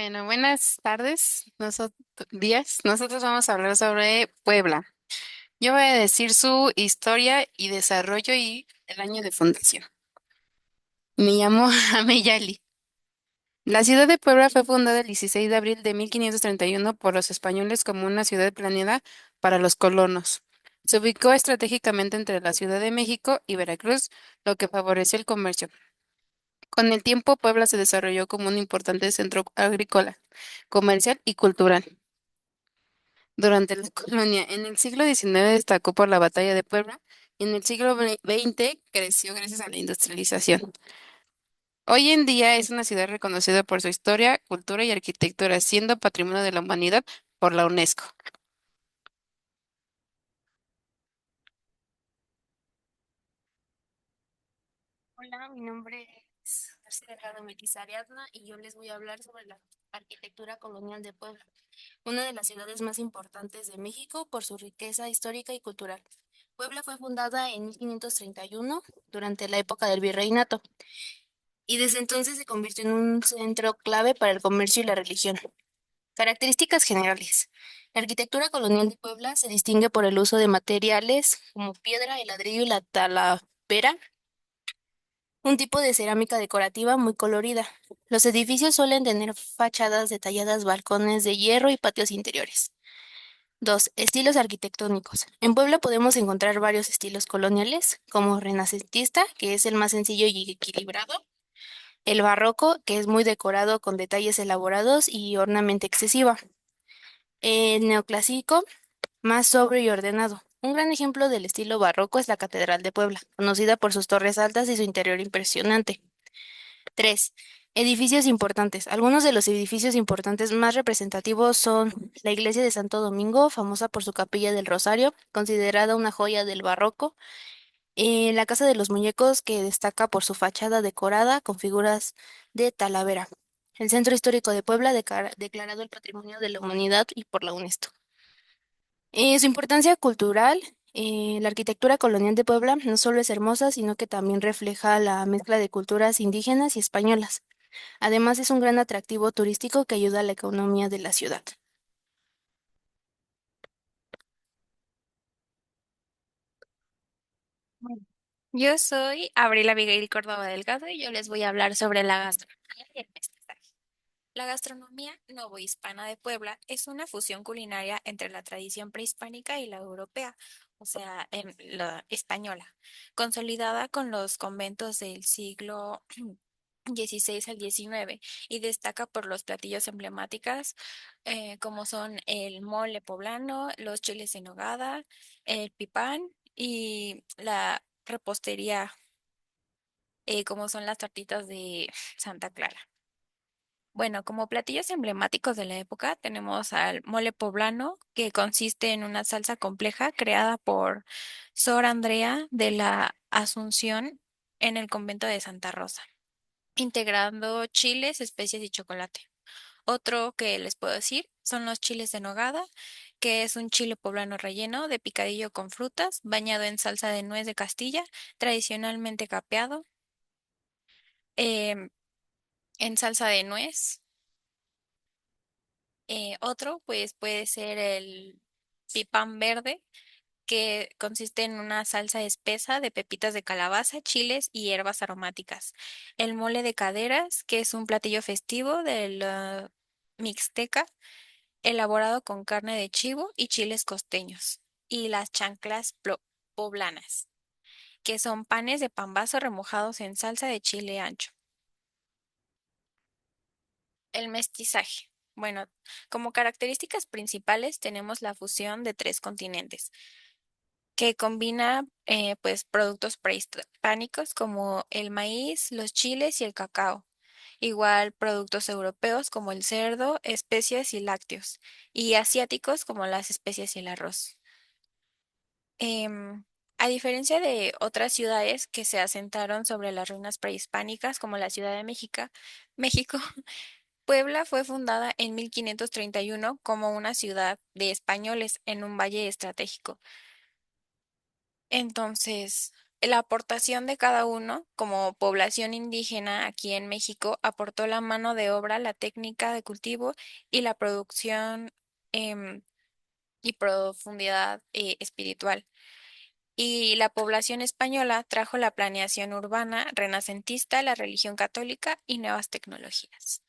Bueno, buenas tardes, días. Nosotros vamos a hablar sobre Puebla. Yo voy a decir su historia y desarrollo y el año de fundación. Me llamo Ameyali. La ciudad de Puebla fue fundada el 16 de abril de 1531 por los españoles como una ciudad planeada para los colonos. Se ubicó estratégicamente entre la Ciudad de México y Veracruz, lo que favoreció el comercio. Con el tiempo, Puebla se desarrolló como un importante centro agrícola, comercial y cultural. Durante la colonia, en el siglo XIX destacó por la Batalla de Puebla y en el siglo XX creció gracias a la industrialización. Hoy en día es una ciudad reconocida por su historia, cultura y arquitectura, siendo Patrimonio de la Humanidad por la UNESCO. Hola, mi nombre es Darcy Delgado Meliz Ariadna y yo les voy a hablar sobre la arquitectura colonial de Puebla, una de las ciudades más importantes de México por su riqueza histórica y cultural. Puebla fue fundada en 1531 durante la época del virreinato y desde entonces se convirtió en un centro clave para el comercio y la religión. Características generales. La arquitectura colonial de Puebla se distingue por el uso de materiales como piedra, el ladrillo y la talavera, un tipo de cerámica decorativa muy colorida. Los edificios suelen tener fachadas detalladas, balcones de hierro y patios interiores. 2. Estilos arquitectónicos. En Puebla podemos encontrar varios estilos coloniales, como renacentista, que es el más sencillo y equilibrado, el barroco, que es muy decorado con detalles elaborados y ornamento excesiva, el neoclásico, más sobrio y ordenado. Un gran ejemplo del estilo barroco es la Catedral de Puebla, conocida por sus torres altas y su interior impresionante. 3. Edificios importantes. Algunos de los edificios importantes más representativos son la iglesia de Santo Domingo, famosa por su capilla del Rosario, considerada una joya del barroco, la Casa de los Muñecos, que destaca por su fachada decorada con figuras de Talavera. El Centro Histórico de Puebla, declarado el Patrimonio de la Humanidad y por la UNESCO. Su importancia cultural. La arquitectura colonial de Puebla no solo es hermosa, sino que también refleja la mezcla de culturas indígenas y españolas. Además, es un gran atractivo turístico que ayuda a la economía de la ciudad. Bueno, yo soy Abril Abigail Córdoba Delgado y yo les voy a hablar sobre la gastronomía y el mestizaje. La gastronomía novohispana de Puebla es una fusión culinaria entre la tradición prehispánica y la europea, o sea, la española, consolidada con los conventos del siglo XVI al XIX y destaca por los platillos emblemáticos como son el mole poblano, los chiles en nogada, el pipán y la repostería como son las tortitas de Santa Clara. Bueno, como platillos emblemáticos de la época tenemos al mole poblano, que consiste en una salsa compleja creada por Sor Andrea de la Asunción en el convento de Santa Rosa, integrando chiles, especias y chocolate. Otro que les puedo decir son los chiles de nogada, que es un chile poblano relleno de picadillo con frutas, bañado en salsa de nuez de Castilla, tradicionalmente capeado em, en salsa de nuez. Otro, pues puede ser el pipán verde, que consiste en una salsa espesa de pepitas de calabaza, chiles y hierbas aromáticas. El mole de caderas, que es un platillo festivo de la Mixteca, elaborado con carne de chivo y chiles costeños. Y las chanclas poblanas, que son panes de pambazo remojados en salsa de chile ancho. El mestizaje. Bueno, como características principales tenemos la fusión de tres continentes, que combina pues productos prehispánicos como el maíz, los chiles y el cacao. Igual productos europeos como el cerdo, especias y lácteos, y asiáticos como las especias y el arroz. Em, a diferencia de otras ciudades que se asentaron sobre las ruinas prehispánicas, como la Ciudad de México, Puebla fue fundada en 1531 como una ciudad de españoles en un valle estratégico. Entonces, La aportación de cada uno, como población indígena aquí en México, aportó la mano de obra, la técnica de cultivo y la producción em, y profundidad espiritual. Y la población española trajo la planeación urbana renacentista, la religión católica y nuevas tecnologías.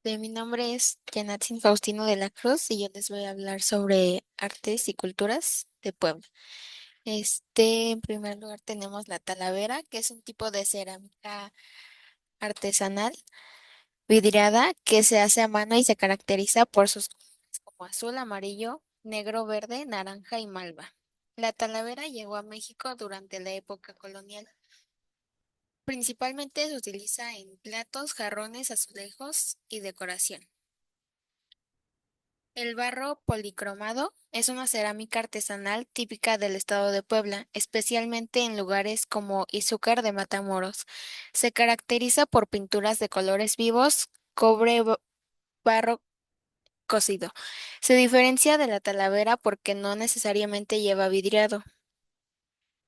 Mi nombre es Yanatsin Faustino de la Cruz y yo les voy a hablar sobre artes y culturas de Puebla. En primer lugar tenemos la talavera, que es un tipo de cerámica artesanal vidriada que se hace a mano y se caracteriza por sus colores como azul, amarillo, negro, verde, naranja y malva. La talavera llegó a México durante la época colonial. Principalmente se utiliza en platos, jarrones, azulejos y decoración. El barro policromado es una cerámica artesanal típica del estado de Puebla, especialmente en lugares como Izúcar de Matamoros. Se caracteriza por pinturas de colores vivos, barro cocido. Se diferencia de la talavera porque no necesariamente lleva vidriado.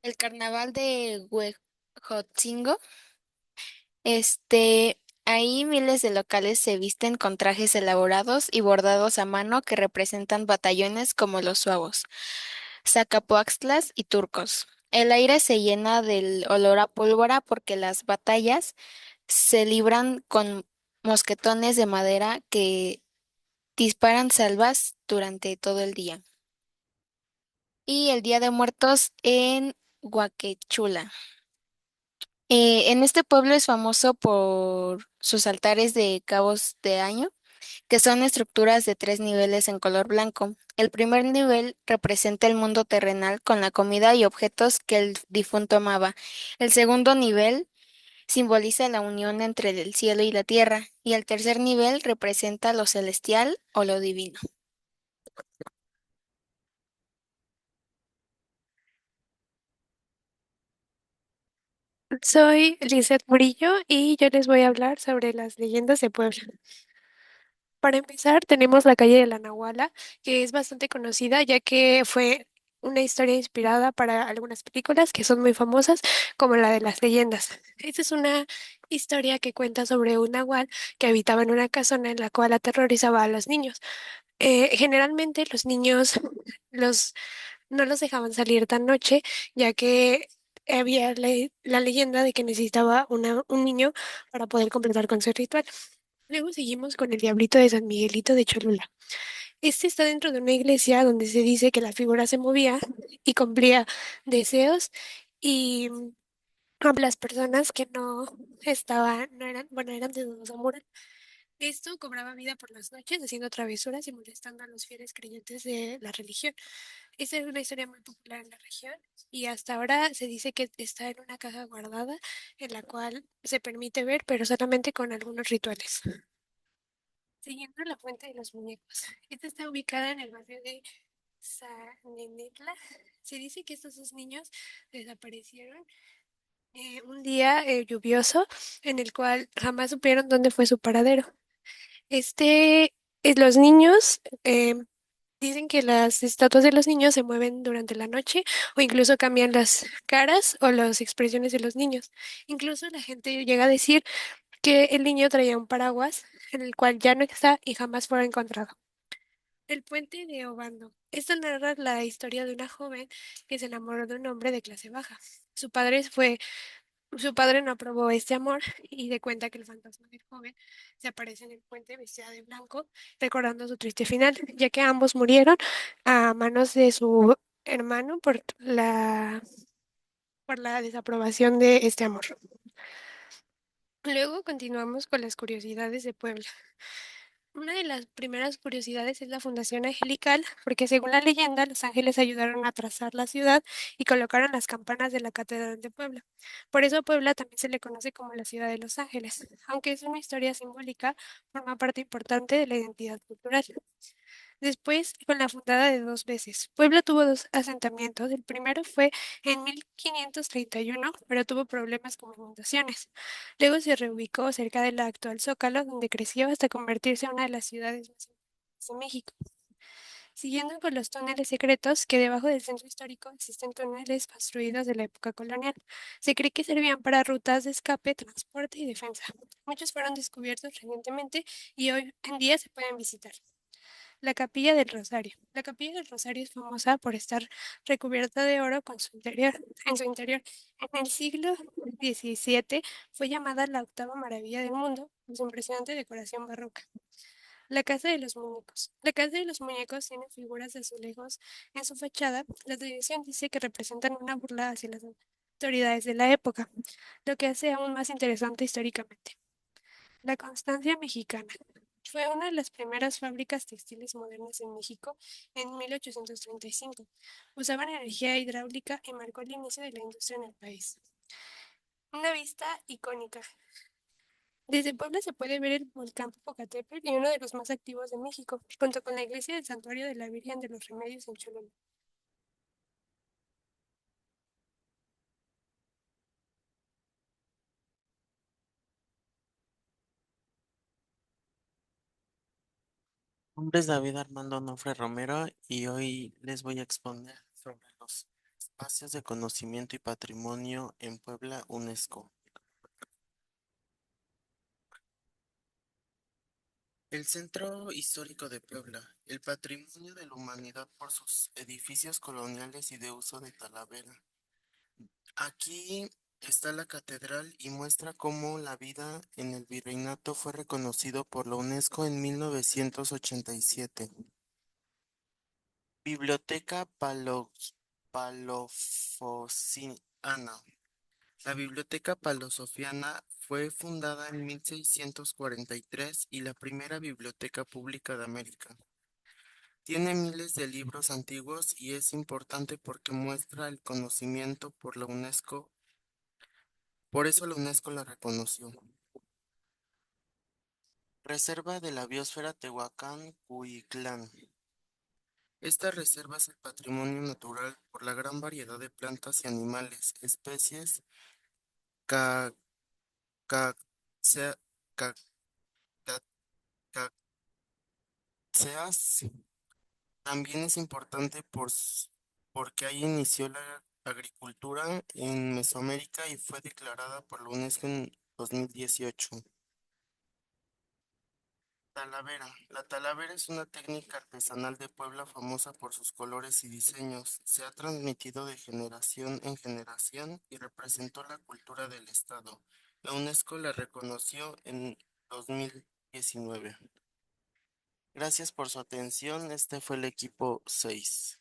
El carnaval de Huejotzingo, ahí miles de locales se visten con trajes elaborados y bordados a mano que representan batallones como los suavos, Zacapoaxtlas y turcos. El aire se llena del olor a pólvora porque las batallas se libran con mosquetones de madera que disparan salvas durante todo el día. Y el Día de Muertos en Huaquechula. En este pueblo es famoso por sus altares de cabos de año, que son estructuras de 3 niveles en color blanco. El primer nivel representa el mundo terrenal con la comida y objetos que el difunto amaba. El segundo nivel simboliza la unión entre el cielo y la tierra, y el tercer nivel representa lo celestial o lo divino. Soy Lizeth Murillo y yo les voy a hablar sobre las leyendas de Puebla. Para empezar, tenemos la calle de la Nahuala, que es bastante conocida ya que fue una historia inspirada para algunas películas que son muy famosas, como la de las leyendas. Esta es una historia que cuenta sobre un nahual que habitaba en una casona en la cual aterrorizaba a los niños. Generalmente los niños los, no los dejaban salir tan noche, ya que había la leyenda de que necesitaba un niño para poder completar con su ritual. Luego seguimos con el Diablito de San Miguelito de Cholula. Este está dentro de una iglesia donde se dice que la figura se movía y cumplía deseos y a las personas que no eran, bueno, eran de dudosa moral. Esto cobraba vida por las noches haciendo travesuras y molestando a los fieles creyentes de la religión. Esta es una historia muy popular en la región y hasta ahora se dice que está en una caja guardada en la cual se permite ver, pero solamente con algunos rituales. Siguiendo la fuente de los muñecos. Esta está ubicada en el barrio de Sanenetla. Se dice que estos dos niños desaparecieron un día lluvioso en el cual jamás supieron dónde fue su paradero. Los niños dicen que las estatuas de los niños se mueven durante la noche o incluso cambian las caras o las expresiones de los niños. Incluso la gente llega a decir que el niño traía un paraguas en el cual ya no está y jamás fue encontrado. El puente de Obando. Esto narra la historia de una joven que se enamoró de un hombre de clase baja. Su padre no aprobó este amor y de cuenta que el fantasma del joven se aparece en el puente vestida de blanco, recordando su triste final, ya que ambos murieron a manos de su hermano por la desaprobación de este amor. Luego continuamos con las curiosidades de Puebla. Una de las primeras curiosidades es la Fundación Angelical, porque según la leyenda, los ángeles ayudaron a trazar la ciudad y colocaron las campanas de la Catedral de Puebla. Por eso a Puebla también se le conoce como la ciudad de los ángeles, aunque es una historia simbólica, forma parte importante de la identidad cultural. Después, con la fundada de dos veces. Puebla tuvo dos asentamientos. El primero fue en 1531, pero tuvo problemas con inundaciones. Luego se reubicó cerca de la actual Zócalo, donde creció hasta convertirse en una de las ciudades más importantes de México. Siguiendo con los túneles secretos, que debajo del centro histórico existen túneles construidos de la época colonial. Se cree que servían para rutas de escape, transporte y defensa. Muchos fueron descubiertos recientemente y hoy en día se pueden visitar. La Capilla del Rosario. La Capilla del Rosario es famosa por estar recubierta de oro en su interior. En el siglo XVII fue llamada la octava maravilla del mundo por su impresionante decoración barroca. La Casa de los Muñecos. La Casa de los Muñecos tiene figuras de azulejos en su fachada. La tradición dice que representan una burla hacia las autoridades de la época, lo que hace aún más interesante históricamente. La Constancia Mexicana. Fue una de las primeras fábricas textiles modernas en México en 1835. Usaban energía hidráulica y marcó el inicio de la industria en el país. Una vista icónica. Desde Puebla se puede ver el volcán Popocatépetl y uno de los más activos de México, junto con la iglesia del Santuario de la Virgen de los Remedios en Cholula. Mi nombre es David Armando Nofre Romero y hoy les voy a exponer sobre los espacios de conocimiento y patrimonio en Puebla, UNESCO. El Centro Histórico de Puebla, el patrimonio de la humanidad por sus edificios coloniales y de uso de Talavera. Aquí está la catedral y muestra cómo la vida en el virreinato fue reconocido por la UNESCO en 1987. Biblioteca Palofosiana. La Biblioteca Palosofiana fue fundada en 1643 y la primera biblioteca pública de América. Tiene miles de libros antiguos y es importante porque muestra el conocimiento por la UNESCO. Por eso la UNESCO la reconoció. Reserva de la Biosfera Tehuacán-Cuiclán. Esta reserva es el patrimonio natural por la gran variedad de plantas y animales, especies ca- cacea- ca- ca- cactáceas. También es importante porque ahí inició la agricultura en Mesoamérica y fue declarada por la UNESCO en 2018. Talavera. La talavera es una técnica artesanal de Puebla famosa por sus colores y diseños. Se ha transmitido de generación en generación y representó la cultura del estado. La UNESCO la reconoció en 2019. Gracias por su atención. Este fue el equipo 6.